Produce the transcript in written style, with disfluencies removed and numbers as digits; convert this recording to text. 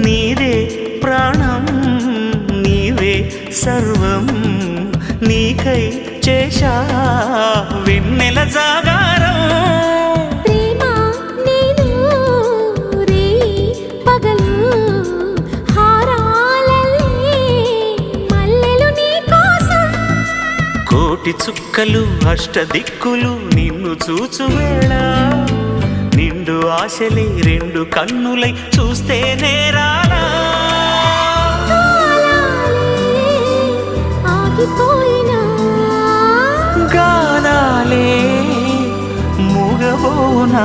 నీదే ప్రాణం నీవే సర్వం నీకై చేశా వెన్నెల జాగారం ప్రేమ నేను రే పగలు హారాలల్లే మల్లెలు నీ కోసం కోటి చుక్కలు అష్టదిక్కులు నిన్ను చూచువేళ నిండు ఆశలే రెండు కన్నులై చూస్తే నేరాలా ఆగిపోయినా గానాలే మూగబోనా